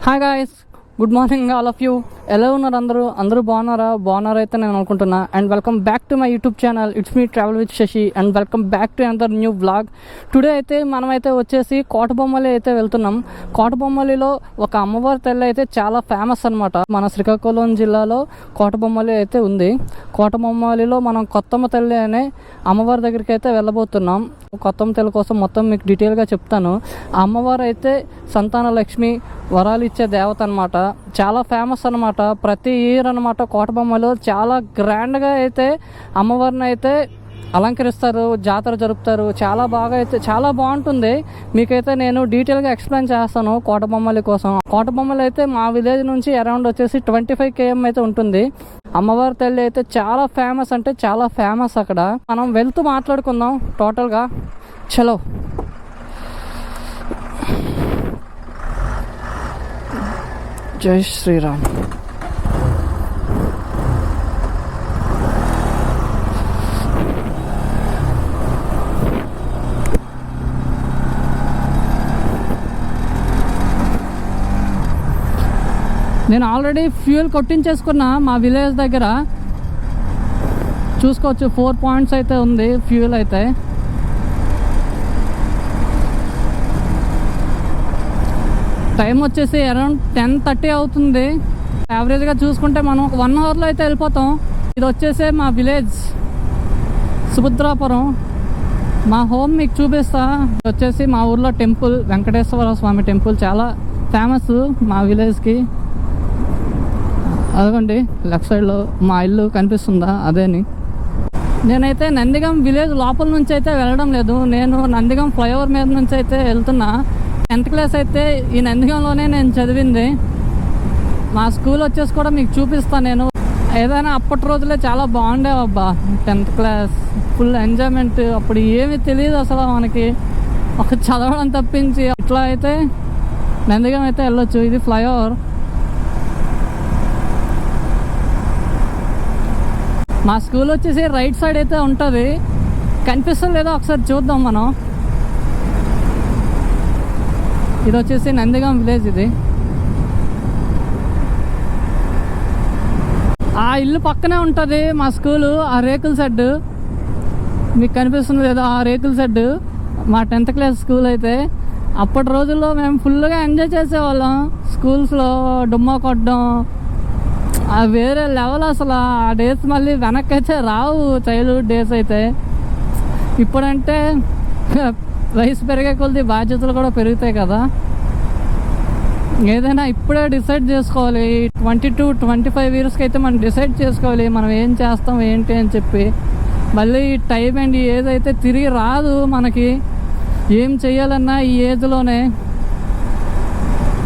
Hi guys, good morning all of you. ఎలా ఉన్నారు అందరూ బాగున్నారైతే నేను అనుకుంటున్నా. And welcome back to my YouTube channel. It's me travel with Shashi and welcome back to another new vlog. Today అయితే మనమైతే వచ్చేసి కోటబొమ్మలి అయితే వెళ్తున్నాం. కోటబొమ్మలిలో ఒక అమ్మవారి తల్లి అయితే చాలా ఫేమస్ అనమాట. మన శ్రీకాకుళం జిల్లాలో కోటబొమ్మలి అయితే ఉంది. కోటబొమ్మలిలో మనం కొత్తమ్మ తల్లి అనే అమ్మవారి దగ్గరికి అయితే వెళ్ళబోతున్నాం. కొత్తమ్మ తల్లి కోసం మొత్తం మీకు డీటెయిల్గా చెప్తాను. ఆ అమ్మవారు అయితే సంతాన లక్ష్మి, వరాలు ఇచ్చే దేవత అనమాట. చాలా ఫేమస్ అనమాట. ప్రతి ఇయర్ అనమాట కోటబొమ్మలో చాలా గ్రాండ్గా అయితే అమ్మవారిని అయితే అలంకరిస్తారు, జాతర జరుపుతారు. చాలా బాగా అయితే చాలా బాగుంటుంది. మీకైతే నేను డీటెయిల్గా ఎక్స్ప్లెయిన్ చేస్తాను కోటబొమ్మలి కోసం. కోటబొమ్మలి అయితే మా విలేజ్ నుంచి అరౌండ్ వచ్చేసి 25 km అయితే ఉంటుంది. అమ్మవారి తల్లి అయితే చాలా ఫేమస్, అంటే చాలా ఫేమస్. అక్కడ మనం వెళ్తూ మాట్లాడుకుందాం టోటల్గా. చలో. జై శ్రీరామ్. నేను ఆల్రెడీ ఫ్యూయల్ కొట్టించేసుకున్నా మా విలేజ్ దగ్గర. చూసుకోవచ్చు 4 పాయింట్స్ అయితే ఉంది ఫ్యూయల్ అయితే. టైం వచ్చేసి అరౌండ్ 10:30 అవుతుంది. యావరేజ్గా చూసుకుంటే మనం 1 అవర్లో అయితే వెళ్ళిపోతాం. ఇది వచ్చేసి మా విలేజ్ సుభద్రాపురం. మా హోమ్ మీకు చూపిస్తా. ఇది వచ్చేసి మా ఊర్లో టెంపుల్, వెంకటేశ్వర స్వామి టెంపుల్ చాలా ఫేమస్ మా విలేజ్కి. అదిగోండి లెఫ్ట్ సైడ్లో మా ఇల్లు కనిపిస్తుందా, అదేని. నేనైతే నందిగం విలేజ్ లోపల నుంచి అయితే వెళ్ళడం లేదు. నేను నందిగం ఫ్లైఓవర్ మీద నుంచి అయితే వెళ్తున్నా. 10th క్లాస్ అయితే ఈ నందిగంలోనే నేను చదివింది. మా స్కూల్ వచ్చేసి కూడా మీకు చూపిస్తాను నేను. ఏదైనా అప్పటి రోజులే చాలా బాగుండేవబ్బా. 10th class full enjoyment. అప్పుడు ఏమీ తెలియదు అసలు మనకి, ఒక చదవడం తప్పించి. ఇట్లా అయితే నందిగం అయితే వెళ్ళొచ్చు. ఇది ఫ్లైఓవర్. మా స్కూల్ వచ్చేసి రైట్ సైడ్ అయితే ఉంటుంది. కనిపిస్తుంది లేదో ఒకసారి చూద్దాం మనం. ఇది వచ్చేసి నందిగం విలేజ్. ఇది ఆ ఇల్లు పక్కనే ఉంటుంది మా స్కూలు. ఆ రేకుల షెడ్ మీకు కనిపిస్తుంది లేదా, ఆ రేకుల షెడ్ మా 10th క్లాస్ స్కూల్ అయితే. అప్పటి రోజుల్లో మేము ఫుల్గా ఎంజాయ్ చేసేవాళ్ళం స్కూల్స్లో. డుమ్మా కొట్టడం వేరే లెవెల్ అసలు. ఆ డేస్ మళ్ళీ వెనక్కి అయితే రావు, చైల్డ్హుడ్ డేస్ అయితే. ఇప్పుడంటే వయసు పెరిగే కొద్ది బాధ్యతలు కూడా పెరుగుతాయి కదా. ఏదైనా ఇప్పుడే డిసైడ్ చేసుకోవాలి. 22-25 ఇయర్స్కి అయితే మనం డిసైడ్ చేసుకోవాలి మనం ఏం చేస్తాం ఏంటి అని చెప్పి. మళ్ళీ టైం అండ్ ఏదైతే తిరిగి రాదు మనకి. ఏం చెయ్యాలన్నా ఈ ఏజ్లోనే.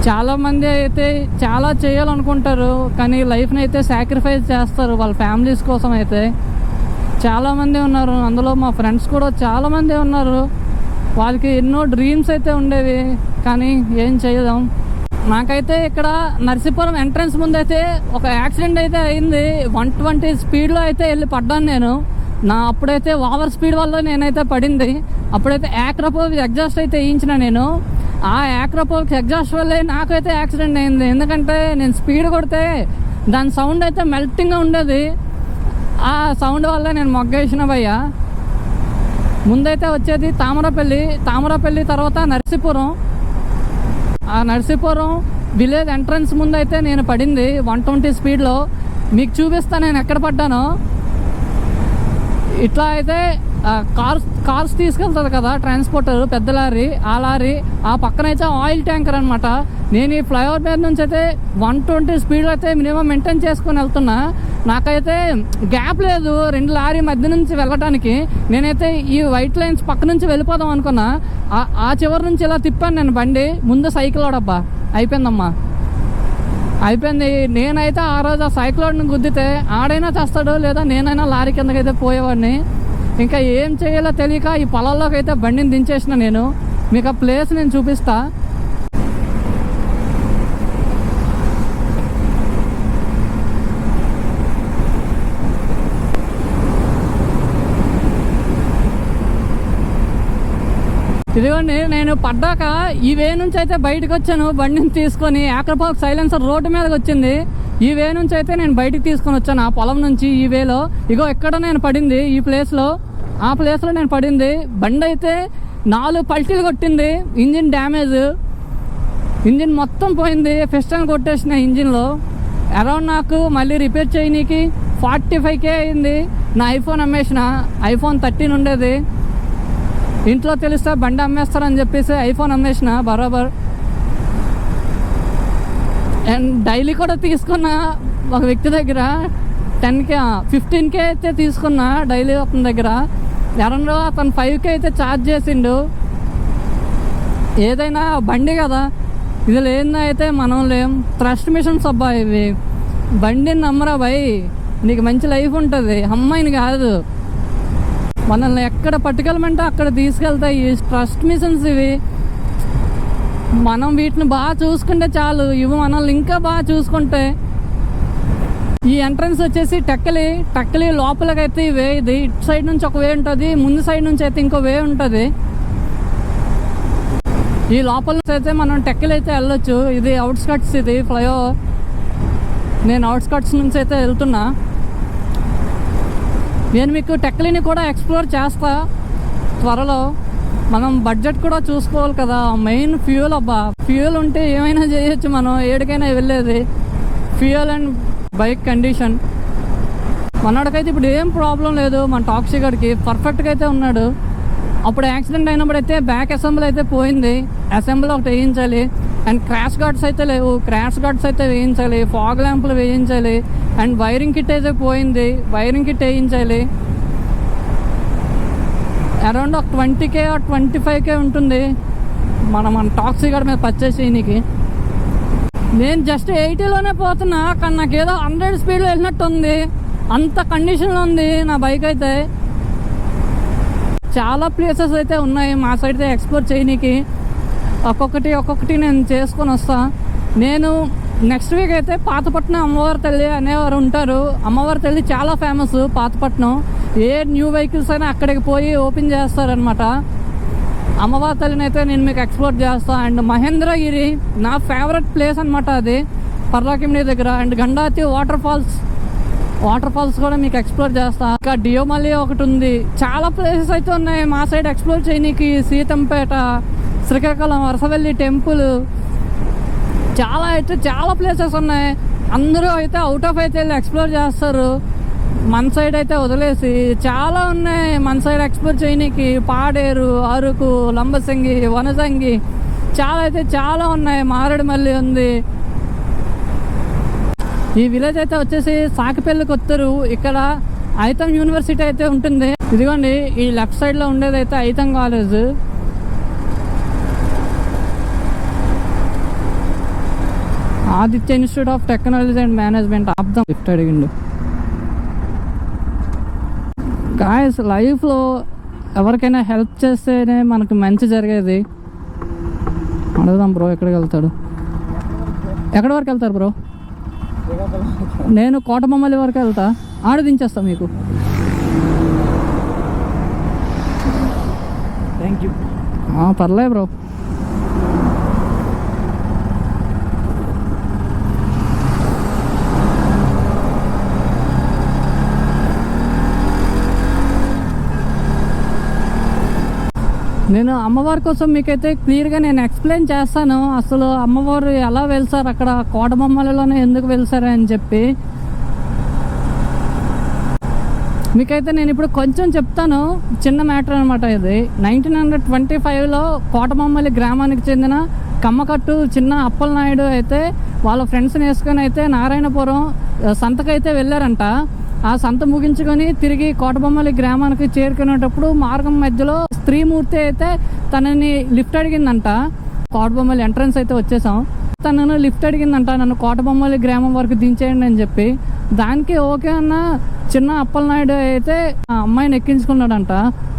చాలామంది అయితే చాలా చేయాలనుకుంటారు, కానీ లైఫ్ని అయితే సాక్రిఫైస్ చేస్తారు వాళ్ళ ఫ్యామిలీస్ కోసం అయితే. చాలామంది ఉన్నారు, అందులో మా ఫ్రెండ్స్ కూడా చాలామంది ఉన్నారు. వాళ్ళకి ఎన్నో డ్రీమ్స్ అయితే ఉండేవి, కానీ ఏం చేయదాం. నాకైతే ఇక్కడ నర్సీపురం ఎంట్రన్స్ ముందైతే ఒక యాక్సిడెంట్ అయితే అయింది. 120 స్పీడ్లో అయితే వెళ్ళి పడ్డాను నేను. అప్పుడైతే ఓవర్ స్పీడ్ వల్ల నేనైతే పడింది. అప్పుడైతే యాక్రపోవ్ ఎగ్జాస్ట్ అయితే వేయించిన నేను. ఆ యాక్రపోవ్కి ఎగ్జాస్ట్ వల్లే నాకైతే యాక్సిడెంట్ అయింది. ఎందుకంటే నేను స్పీడ్ కొడితే దాని సౌండ్ అయితే మెల్టింగ్గా ఉండేది. ఆ సౌండ్ వల్ల నేను మొగ్గేసిన భయ్యా. ముందైతే వచ్చేది తామరపల్లి తర్వాత నర్సీపురం. ఆ నర్సీపురం విలేజ్ ఎంట్రన్స్ ముందైతే నేను పడింది 120 స్పీడ్లో. మీకు చూపిస్తాను నేను ఎక్కడ పడ్డానో. ఇట్లా అయితే కార్స్ తీసుకెళ్తుంది కదా ట్రాన్స్పోర్టర్, పెద్ద లారీ. ఆ లారీ ఆ పక్కనైతే ఆయిల్ ట్యాంకర్ అనమాట. నేను ఈ ఫ్లైఓవర్ మీద నుంచి అయితే 120 స్పీడ్లో అయితే మినిమం మెయింటైన్ చేసుకొని వెళ్తున్నా. నాకైతే గ్యాప్ లేదు 2 లారీ మధ్య నుంచి వెళ్ళటానికి. నేనైతే ఈ వైట్ లైన్స్ పక్క నుంచి వెళ్ళిపోదాం అనుకున్నా. ఆ చివరి నుంచి ఇలా తిప్పాను నేను బండి. ముందు సైకిల్ వాడబ్బా, అయిపోయిందమ్మా, అయిపోయింది. నేనైతే ఆ రోజు ఆ సైక్లోడ్ని గుద్దితే ఆడైనా తెస్తాడు, లేదా నేనైనా లారీ కిందకైతే పోయేవాడిని. ఇంకా ఏం చేయాలో తెలియక ఈ పొలాల్లోకి అయితే బండిని దించేసిన నేను. మీకు ఆ ప్లేస్ నేను చూపిస్తా. ఇదిగోండి, నేను పడ్డాక ఈ వే నుంచి అయితే బయటకు వచ్చాను. బండిని తీసుకొని ఆక్రపాక్ సైలెన్సర్ రోడ్డు మీదకి వచ్చింది. ఈ వే నుంచి అయితే నేను బయటికి తీసుకొని వచ్చాను, ఆ పొలం నుంచి ఈ వేలో. ఇగో ఇక్కడ నేను పడింది, ఈ ప్లేస్లో, ఆ ప్లేస్లో నేను పడింది. బండి అయితే 4 పల్టీలు కొట్టింది. ఇంజిన్ డ్యామేజ్, ఇంజిన్ మొత్తం పోయింది. పిస్టన్ కొట్టేసిన ఇంజిన్లో. అరౌండ్ నాకు మళ్ళీ రిపేర్ చేయనీకి 45K అయింది. నా ఐఫోన్ అమ్మేసిన, ఐఫోన్ 13 ఉండేది. ఇంట్లో తెలిస్తే బండి అమ్మేస్తారని చెప్పేసి ఐఫోన్ అమ్మేసిన బరాబర్. అండ్ డైలీ కూడా తీసుకున్న ఒక వ్యక్తి దగ్గర 10K 15K అయితే తీసుకున్నా డైలీ అతని దగ్గర. అరౌండ్ అతను 5K అయితే ఛార్జ్ చేసిండు. ఏదైనా బండి కదా, ఇది లేదైతే మనం లేం. థ్రస్ట్ మిషన్స్ అబ్బా ఇవి. బండిని నమ్మరా భయ్, నీకు మంచి లైఫ్ ఉంటుంది. అమ్మాయిని కాదు, మనల్ని ఎక్కడ పట్టుకెళ్ళమంటే అక్కడ తీసుకెళ్తాయి ఈ ట్రస్ట్ మిషన్స్ ఇవి. మనం వీటిని బాగా చూసుకుంటే చాలు, ఇవి మనల్ని ఇంకా బాగా చూసుకుంటే. ఈ ఎంట్రన్స్ వచ్చేసి టెక్కలి లోపలికైతే ఈ వే, ఇది ఇటు సైడ్ నుంచి ఒక వే ఉంటుంది, ముందు సైడ్ నుంచి అయితే ఇంకో వే ఉంటుంది. ఈ లోపల నుంచి అయితే మనం టెక్కలి అయితే వెళ్ళొచ్చు. ఇది అవుట్స్కట్స్, ఇది ఫ్లైఓవర్. నేను అవుట్స్కట్స్ నుంచి అయితే వెళ్తున్నా. నేను మీకు టెక్కలిని కూడా ఎక్స్ప్లోర్ చేస్తా త్వరలో. మనం బడ్జెట్ కూడా చూసుకోవాలి కదా. మెయిన్ ఫ్యూయల్ అబ్బా, ఫ్యూయల్ ఉంటే ఏమైనా చేయొచ్చు, మనం ఏడికైనా వెళ్ళేది. Fuel and bike condition. మనోడికైతే ఇప్పుడు ఏం ప్రాబ్లం లేదు, మన టాక్సీ గడికి పర్ఫెక్ట్గా అయితే ఉన్నాడు. అప్పుడు యాక్సిడెంట్ అయినప్పుడు అయితే బ్యాక్ అసెంబ్లీ అయితే పోయింది, అసెంబ్లీ ఒకటి వేయించాలి. అండ్ క్రాష్ గార్డ్స్ అయితే లేవు, క్రాష్ గార్డ్స్ అయితే వేయించాలి. ఫాగ్ ల్యాంపులు వేయించాలి. అండ్ వైరింగ్ కిట్ అయితే పోయింది, వైరింగ్ కిట్ వేయించాలి. అరౌండ్ ఒక 20K or 25K ఉంటుంది మన టాక్సీ గార్డ్ మీద పర్చేస్ చేయడానికి. నేను జస్ట్ 80లోనే పోతున్నా, కానీ నాకు ఏదో 100 స్పీడ్లో వెళ్ళినట్టు ఉంది. అంత కండిషన్లో ఉంది నా బైక్ అయితే. చాలా ప్లేసెస్ అయితే ఉన్నాయి మా సైడ్ అయితే ఎక్స్ప్లోర్ చేయడానికి. ఒక్కొక్కటి నేను చేసుకొని వస్తా. నేను నెక్స్ట్ వీక్ అయితే పాతపట్నం అమ్మవారి తల్లి అనేవారు ఉంటారు. అమ్మవారి తల్లి చాలా famous Pathapatnam. A new vehicles అయినా అక్కడికి పోయి ఓపెన్ చేస్తారనమాట. అమ్మవారి తల్లిని అయితే నేను మీకు ఎక్స్ప్లోర్ చేస్తాను. అండ్ మహేంద్రగిరి నా ఫేవరెట్ ప్లేస్ అనమాట, అది పర్లాకిమిడి దగ్గర. అండ్ గండాతి వాటర్ ఫాల్స్ కూడా మీకు ఎక్స్ప్లోర్ చేస్తా. ఇంకా డియోమల్లి ఒకటి ఉంది. చాలా ప్లేసెస్ అయితే ఉన్నాయి మా సైడ్ ఎక్స్ప్లోర్ చేయడానికి. సీతంపేట, శ్రీకాకుళం, వరసవెల్లి టెంపుల్, చాలా ప్లేసెస్ ఉన్నాయి. అందరూ అయితే అవుట్ ఆఫ్ అయితే వెళ్ళి ఎక్స్ప్లోర్ చేస్తారు, మన సైడ్ అయితే వదిలేసి. చాలా ఉన్నాయి మన సైడ్ ఎక్స్ప్లోర్ చేయడానికి. పాడేరు, అరకు, లంబసింగి, వనసంగి, చాలా ఉన్నాయి. మారేడుమల్లి ఉంది. ఈ విలేజ్ అయితే వచ్చేసి సాకిపల్లి కొత్తరు. ఇక్కడ ఐతం యూనివర్సిటీ అయితే ఉంటుంది. ఇదిగోండి, ఈ లెఫ్ట్ సైడ్లో ఉండేది అయితే AITAM college. Aditya institute of technology and management of the lift అడిగిండు. గాయస్, లైఫ్లో ఎవరికైనా హెల్ప్ చేస్తేనే మనకు మంచి జరిగేది. అడుగుదాం బ్రో, ఎక్కడికి వెళ్తాడు? ఎక్కడి వరకు వెళ్తారు బ్రో? నేను కోటబొమ్మలి వరకు వెళ్తా, ఆడ దించేస్తా మీకు. Thank you. పర్లేదు బ్రో. నేను అమ్మవారి కోసం మీకైతే క్లియర్గా నేను ఎక్స్ప్లెయిన్ చేస్తాను. అసలు అమ్మవారు ఎలా వెళ్తారు, అక్కడ కోటబొమ్మలలోనే ఎందుకు వెళ్తారు అని చెప్పి మీకైతే నేను ఇప్పుడు కొంచెం చెప్తాను. చిన్న మ్యాటర్ అనమాట ఇది. 1925లో కోటబొమ్మలి గ్రామానికి చెందిన కమ్మకట్టు చిన్న అప్పలనాయుడు అయితే వాళ్ళ ఫ్రెండ్స్ని వేసుకొని అయితే నారాయణపురం సంతకైతే వెళ్ళారంట. ఆ సంత ముగించుకొని తిరిగి కోటబొమ్మలి గ్రామానికి చేరుకునేటప్పుడు మార్గం మధ్యలో స్త్రీమూర్తి అయితే తనని లిఫ్ట్ అడిగిందంట. కోటబొమ్మలి ఎంట్రన్స్ అయితే వచ్చేసాం. తనను లిఫ్ట్ అడిగిందంట, నన్ను కోటబొమ్మలి గ్రామం వరకు దించేయండి అని చెప్పి. దానికి ఓకే అన్న చిన్న అప్పలనాయుడు అయితే ఆ అమ్మాయిని ఎక్కించుకున్నాడంట.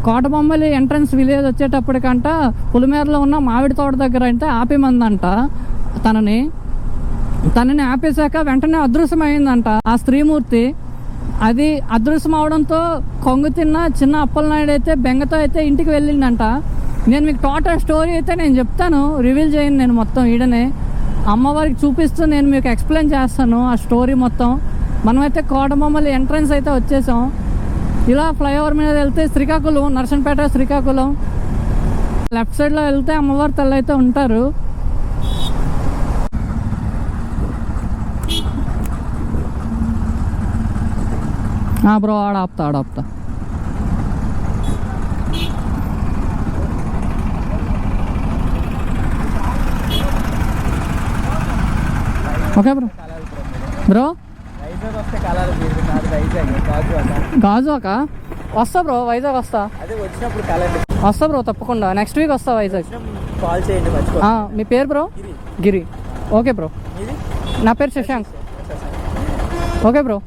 కోటబొమ్మలి ఎంట్రన్స్ విలేజ్ వచ్చేటప్పటికంట పులిమేరలో ఉన్న మామిడి తోట దగ్గర అయితే ఆపేమందంట. తనని ఆపేశాక వెంటనే అదృశ్యమైందంట ఆ స్త్రీమూర్తి. అది అదృశ్యం అవడంతో కొంగు తిన్న చిన్న అప్పలనాయుడు అయితే బెంగతో అయితే ఇంటికి వెళ్ళిండంట. నేను మీకు టోటల్ స్టోరీ అయితే నేను చెప్తాను, రివీల్ చేయను నేను మొత్తం ఈడనే అమ్మవారికి చూపిస్తూ నేను మీకు ఎక్స్ప్లెయిన్ చేస్తాను ఆ స్టోరీ మొత్తం. మనమైతే కోటబొమ్మలు ఎంట్రన్స్ అయితే వచ్చేసాం. ఇలా ఫ్లైఓవర్ మీద వెళ్తే శ్రీకాకుళం, నర్సంపేట శ్రీకాకుళం. లెఫ్ట్ సైడ్లో వెళ్తే అమ్మవారి తల్లి అయితే ఉంటారు. బ్రో ఆడాపుతా. ఓకే బ్రో గాజువాక వస్తా బ్రో, వైజాగ్ వస్తా బ్రో తప్పకుండా. నెక్స్ట్ వీక్ వస్తా వైజాగ్. కాల్ చేయండి. మీ పేరు బ్రో? గిరి. ఓకే బ్రో, నా పేరు Shashank. Okay bro,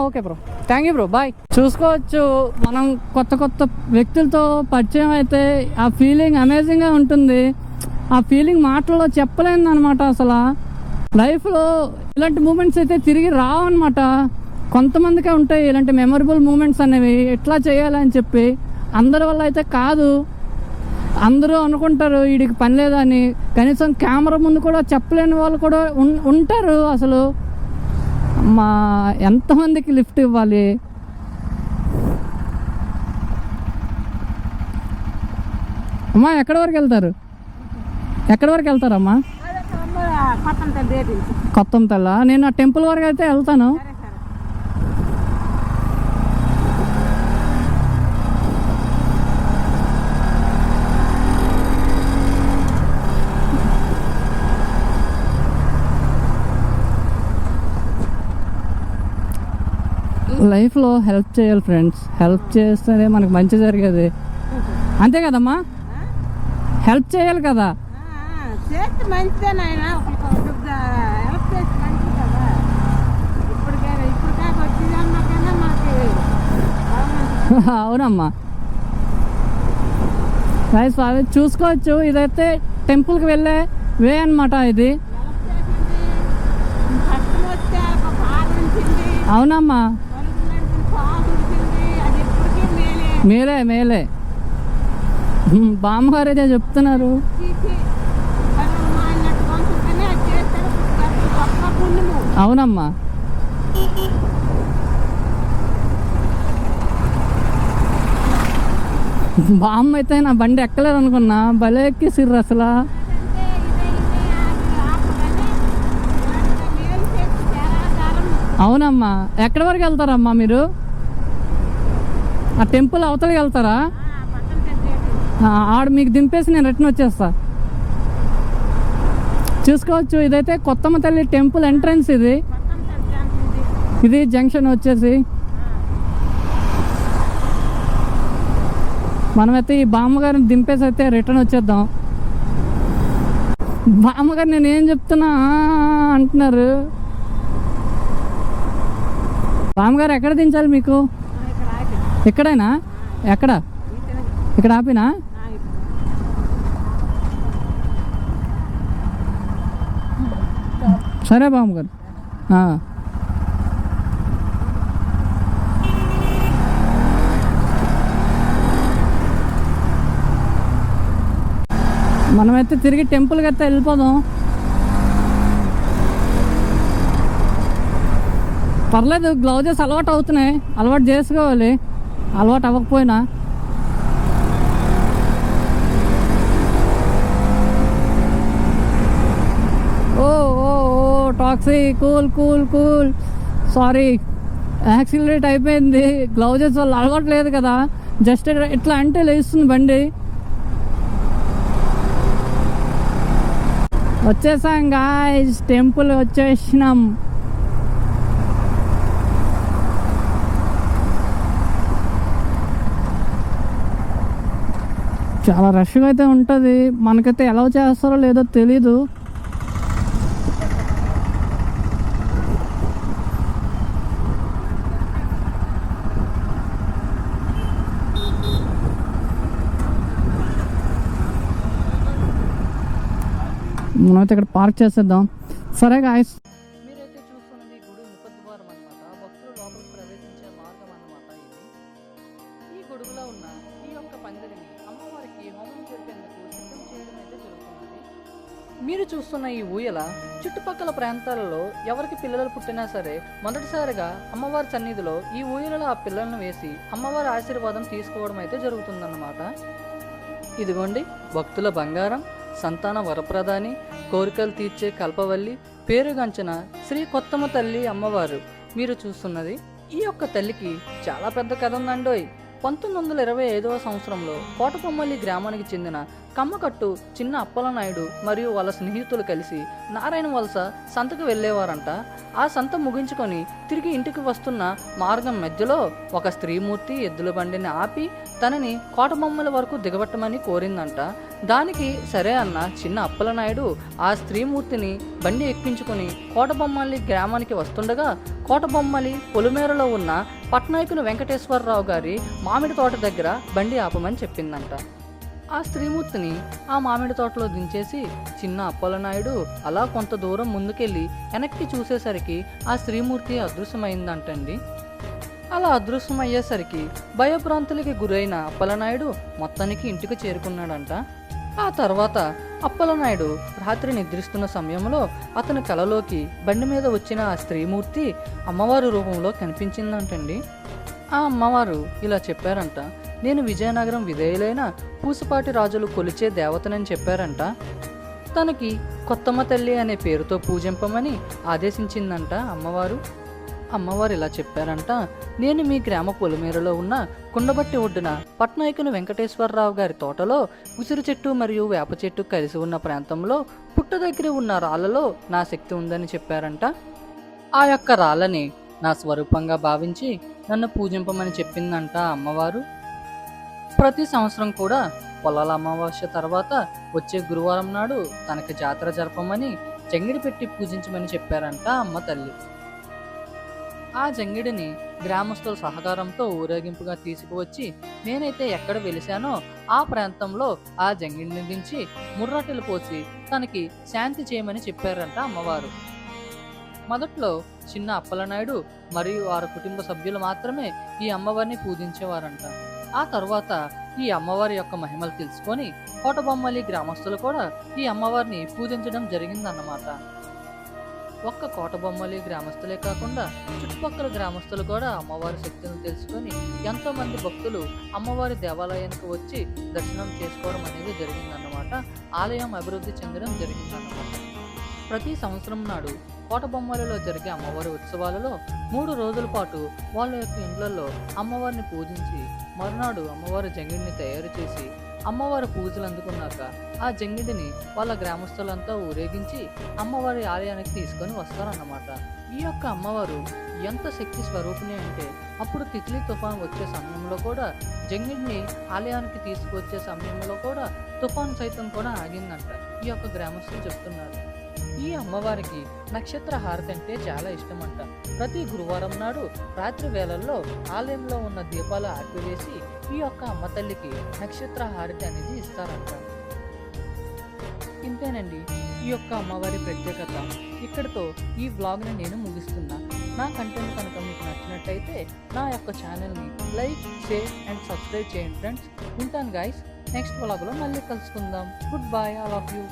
okay bro, thank you bro, bye. చూసుకోవచ్చు, మనం కొత్త వ్యక్తులతో పరిచయం అయితే ఆ ఫీలింగ్ అమేజింగ్గా ఉంటుంది. ఆ ఫీలింగ్ మాటల్లో చెప్పలేను అనమాట. అసలు లైఫ్లో ఇలాంటి మూమెంట్స్ అయితే తిరిగి రావు అనమాట. కొంతమందికే ఉంటాయి ఇలాంటి మెమొరబుల్ మూమెంట్స్ అనేవి. ఎట్లా చేయాలని చెప్పి అందరి వల్ల అయితే కాదు. అందరూ అనుకుంటారు వీడికి పని లేదని. కనీసం కెమెరా ముందు కూడా చెప్పలేని వాళ్ళు కూడా ఉంటారు. అసలు మా ఎంతమందికి లిఫ్ట్ ఇవ్వాలి? అమ్మా ఎక్కడి వరకు వెళ్తారమ్మా? కొత్తంతల్ల. నేను ఆ టెంపుల్ వరకు అయితే వెళ్తాను. లైఫ్లో హెల్ప్ చేయాలి ఫ్రెండ్స్. హెల్ప్ చేస్తేనే మనకు మంచి జరిగేది, అంతే కదమ్మా? హెల్ప్ చేయాలి కదా. అవునమ్మా. చూసుకోవచ్చు, ఇదైతే టెంపుల్కి వెళ్ళే వే అనమాట. ఇది అవునమ్మా, మేలే. బామ్మగారు అయితే చెప్తున్నారు. అవునమ్మా, బామ్మ అయితే నా బండి ఎక్కలేదు అనుకున్నా, భలే ఎక్కేసిర్రు అసలు. అవునమ్మా. ఎక్కడి వరకు వెళ్తారమ్మా మీరు? ఆ టెంపుల్ అవతలకి వెళ్తారా? ఆడ మీకు దింపేసి నేను రిటర్న్ వచ్చేస్తా. చూసుకోవచ్చు, ఇదైతే కొత్తమ్మ తల్లి టెంపుల్ ఎంట్రన్స్. ఇది జంక్షన్ వచ్చేసి. మనమైతే ఈ బామ్మగారిని దింపేసి అయితే రిటర్న్ వచ్చేద్దాం. బామ్మగారు నేను ఏం చెప్తున్నా అంటున్నారు. బామ్మగారు ఎక్కడ దించాలి మీకు? ఎక్కడైనా? ఎక్కడ? ఇక్కడ ఆపినా? సరే బామ్మగారు. మనమైతే తిరిగి టెంపుల్కి అయితే వెళ్ళిపోదాం. పర్లేదు, గ్లౌజెస్ అలవాటు అవుతున్నాయి. అలవాటు చేసుకోవాలి, అలవాటు అవ్వకపోయినా. ఓ టాక్సీ, కూల్. సారీ, యాక్సిలరేట్ అయిపోయింది. గ్లౌజెస్ వల్ల అలవాటు లేదు కదా. జస్ట్ ఇట్లా అంటే లేస్తుంది బండి. వచ్చేసాం గాయ్స్, టెంపుల్ వచ్చేసినాం. చాలా రష్గా అయితే ఉంటుంది. మనకైతే ఎలా చేస్తారో లేదో తెలీదు. మనమైతే ఇక్కడ పార్క్ చేసేద్దాం. సరే గాయ్స్, మీరైతే చూస్తున్నది గుడి ముఖద్వారం అనమాట. భక్తులు లోపలికి ప్రవేశించే మార్గం అన్నమాట ఇది. ఈ గొడుగులో ఉన్న ఈ యొక్క పందిరిని అమ్మవారి ఈ హోమం జరిపేందుకు సిద్ధం చేయడం అయితే జరుగుతున్నది. మీరు చూస్తున్న ఈ ఊయల చుట్టుపక్కల ప్రాంతాలలో ఎవరికి పిల్లలు పుట్టినా సరే మొదటిసారిగా అమ్మవారి సన్నిధిలో ఈ ఊయలలో ఆ పిల్లలను వేసి అమ్మవారి ఆశీర్వాదం తీసుకోవడం అయితే జరుగుతుందన్నమాట. ఇదిగోండి భక్తుల బంగారం, సంతాన వరప్రదాని, కోరికలు తీర్చే కల్పవల్లి, పేరుగాంచిన శ్రీ కొత్తమ్మ తల్లి అమ్మవారు మీరు చూస్తున్నది. ఈ యొక్క తల్లికి చాలా పెద్ద కథ ఉందండోయ్. 1925వ సంవత్సరంలో కోటబొమ్మల్లి గ్రామానికి చెందిన కమ్మకట్టు చిన్న అప్పలనాయుడు మరియు వాళ్ళ స్నేహితులు కలిసి నారాయణ వలస సంతకు వెళ్ళేవారంట. ఆ సంత ముగించుకొని తిరిగి ఇంటికి వస్తున్న మార్గం మధ్యలో ఒక స్త్రీమూర్తి ఎద్దుల బండిని ఆపి తనని కోటబొమ్మల వరకు దిగబట్టమని కోరిందంట. దానికి సరే అన్న చిన్న అప్పలనాయుడు ఆ స్త్రీమూర్తిని బండి ఎక్కించుకొని కోటబొమ్మల్లి గ్రామానికి వస్తుండగా కోటబొమ్మలి పొలిమేరలో ఉన్న పట్నాయకుని వెంకటేశ్వరరావు గారి మామిడి తోట దగ్గర బండి ఆపమని చెప్పిందంట. ఆ స్త్రీమూర్తిని ఆ మామిడి తోటలో దించేసి చిన్న అప్పలనాయుడు అలా కొంత దూరం ముందుకెళ్ళి వెనక్కి చూసేసరికి ఆ స్త్రీమూర్తి అదృశ్యమైందంటండి. అలా అదృశ్యమయ్యేసరికి భయభ్రాంతులకి గురైన అప్పలనాయుడు మొత్తానికి ఇంటికి చేరుకున్నాడంట. ఆ తర్వాత అప్పలనాయుడు రాత్రి నిద్రిస్తున్న సమయంలో అతని కలలోకి బండి మీద వచ్చిన ఆ స్త్రీమూర్తి అమ్మవారి రూపంలో కనిపించిందంటండి. ఆ అమ్మవారు ఇలా చెప్పారంట, నేను విజయనగరం విధేయులైన పూసపాటి రాజులు కొలిచే దేవతనని చెప్పారంట. తనకి కొత్తమ్మ తల్లి అనే పేరుతో పూజింపమని ఆదేశించిందంట అమ్మవారు. అమ్మవారు ఇలా చెప్పారంట, నేను మీ గ్రామ పొలిమేరలో ఉన్న కుండబట్టి ఒడ్డున పట్నాయకుని వెంకటేశ్వరరావు గారి తోటలో ఉసిరి చెట్టు మరియు వేప చెట్టు కలిసి ఉన్న ప్రాంతంలో పుట్ట దగ్గర ఉన్న రాళ్లలో నా శక్తి ఉందని చెప్పారంట. ఆ యొక్క రాళ్ళని నా స్వరూపంగా భావించి నన్ను పూజింపమని చెప్పిందంట అమ్మవారు. ప్రతి సంవత్సరం కూడా పొలాల అమావాస్య తర్వాత వచ్చే గురువారం నాడు తనకి జాతర జరపమని జంగిడి పెట్టి పూజించమని చెప్పారంట అమ్మ తల్లి. ఆ జంగిడిని గ్రామస్తుల సహకారంతో ఊరేగింపుగా తీసుకువచ్చి నేనైతే ఎక్కడ వెలిశానో ఆ ప్రాంతంలో ఆ జంగిడిని దించి ముర్రట్టెలు పోసి తనకి శాంతి చేయమని చెప్పారంట అమ్మవారు. మొదట్లో చిన్న అప్పలనాయుడు మరియు వారి కుటుంబ సభ్యులు మాత్రమే ఈ అమ్మవారిని పూజించేవారంట. ఆ తర్వాత ఈ అమ్మవారి యొక్క మహిమలు తెలుసుకొని కోటబొమ్మలి గ్రామస్తులు కూడా ఈ అమ్మవారిని పూజించడం జరిగిందన్నమాట. ఒక్క కోటబొమ్మలి గ్రామస్తులే కాకుండా చుట్టుపక్కల గ్రామస్తులు కూడా అమ్మవారి శక్తిని తెలుసుకొని ఎంతో మంది భక్తులు అమ్మవారి దేవాలయానికి వచ్చి దర్శనం చేసుకోవడం అనేది జరిగిందన్నమాట. ఆలయం అభివృద్ధి చెందడం జరిగిందన్నమాట. ప్రతి సంవత్సరం నాడు కోటబొమ్మలలో జరిగే అమ్మవారి ఉత్సవాలలో 3 రోజుల పాటు వాళ్ళ యొక్క ఇండ్లలో అమ్మవారిని పూజించి మరునాడు అమ్మవారి జంగిడిని తయారు చేసి అమ్మవారి పూజలు అందుకున్నాక ఆ జంగిడిని వాళ్ళ గ్రామస్తులంతా ఊరేగించి అమ్మవారి ఆలయానికి తీసుకొని వస్తారన్నమాట. ఈ యొక్క అమ్మవారు ఎంత శక్తి స్వరూపిణి అంటే అప్పుడు తిత్లీ తుఫాన్ వచ్చే సమయంలో కూడా జంగిడిని ఆలయానికి తీసుకువచ్చే సమయంలో కూడా తుఫాన్ సైతం కూడా ఆగిందంట ఈ యొక్క గ్రామస్తులు చెప్తున్నారు. ఈ అమ్మవారికి నక్షత్ర హారతి అంటే చాలా ఇష్టమంట. ప్రతి గురువారం నాడు రాత్రి వేళల్లో ఆలయంలో ఉన్న దీపాలు ఆర్పివేసి ఈ యొక్క అమ్మ తల్లికి నక్షత్ర హారతి అనేది ఇస్తారంట. ఇంతేనండి ఈ యొక్క అమ్మవారి ప్రత్యేకత. ఇక్కడితో ఈ వ్లాగ్ని నేను ముగిస్తున్నా. నా కంటెంట్ కనుక మీకు నచ్చినట్టయితే నా యొక్క ఛానల్ని లైక్, షేర్ అండ్ సబ్స్క్రైబ్ చేయండి ఫ్రెండ్స్. ఉంటాను గైస్, నెక్స్ట్ వ్లాగ్లో మళ్ళీ కలుసుకుందాం. Good bye all of you.